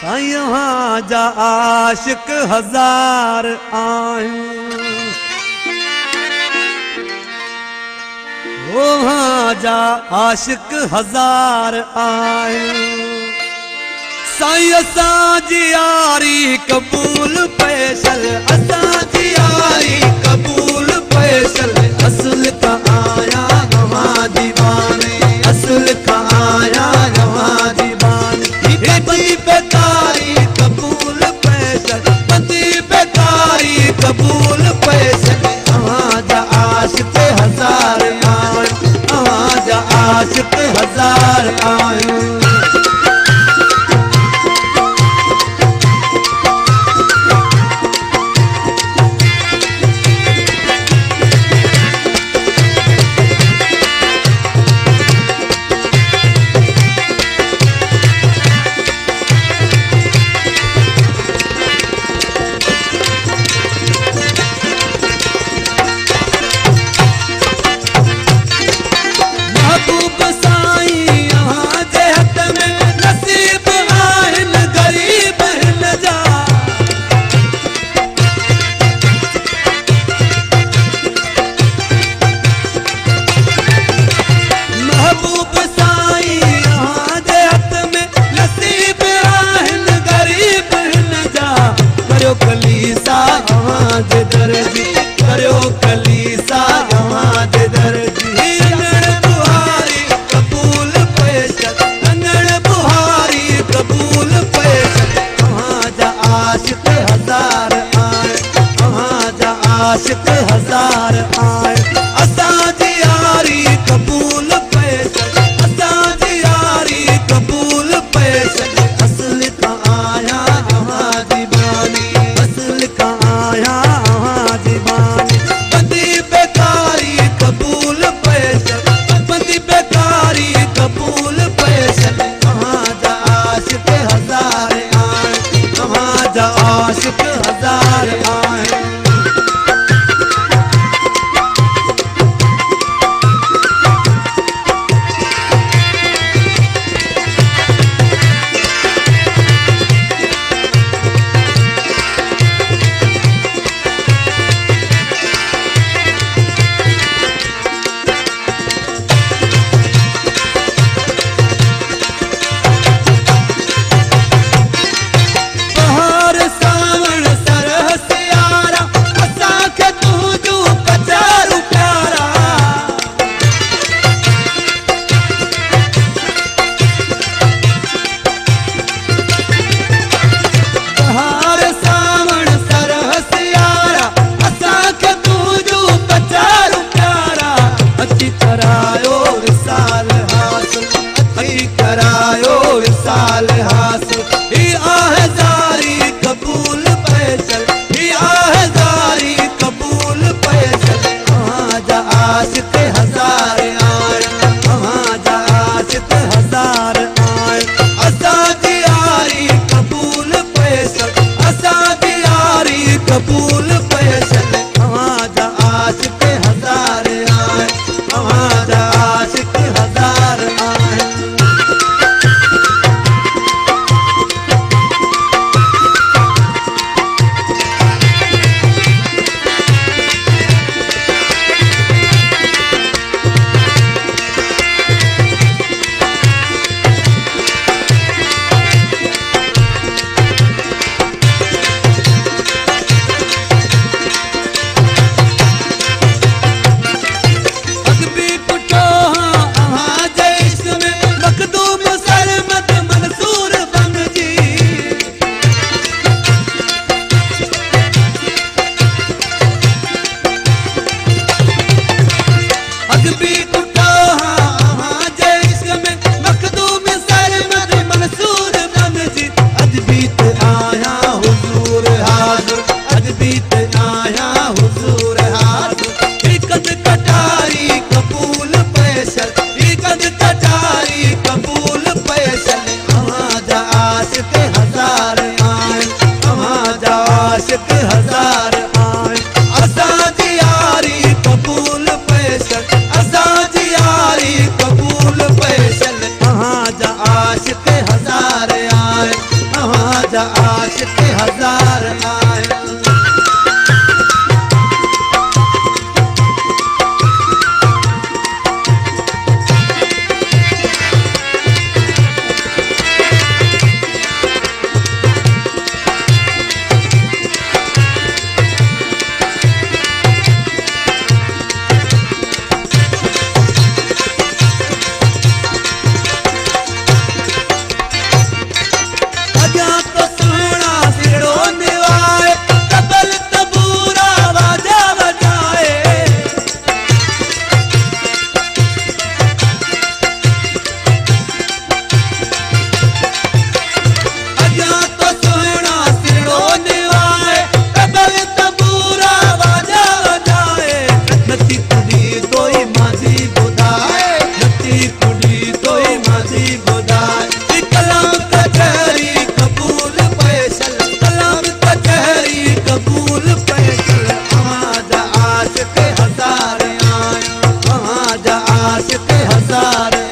यहाँ जा आशिक हजार आयूं, वहाँ जा आशिक हजार आयूं। साईं असां जी यारी कबूल पैसल, असां जी यारी कबूल पैसल। असल का आया नवां दीवाने, असल का आया नवां दीवाने। बंदी बेकारी कबूल पैसल, बंदी बेकारी कबूल पैसल। वहाँ जा आशिक हजार आयूं, वहाँ जा आशिक हजार आयूं। कलीसा यहाँ जे दर्जी, करो कलीसा यहाँ जे दर्जी। अंगण बुहारी कबूल पैसल, अंगण बुहारी कबूल पैसल। वहाँ जा आशिक हजार आए, वहाँ जा आशिक हजार आए। असां जी यारी कबूल पैसल, असां जी यारी कबूल पैसल। असल का आया यहाँ दीवानी, असल का आया वहाँ दीवानी। बंदी बेकारी कबूल पैसल, बंदी बेकारी कबूल पैसल। वहाँ जा आशिक हजार आए, वहाँ जा आशिक हजार आए। करायो विसाल हासिल। ही आहजारी कबूल पैसल, ही आहजारी कबूल पैसल। वहाँ जा आशिक हजार आए, वहाँ जा आशिक हजार आए। असां जी यारी कबूल पैसल, असां जी यारी कबूल पैसल। वहाँ जा आशिक हजार आए, वहाँ जा आशिक हजार आए। जा आशिक हज़ार आहिनि आशिक हज़ार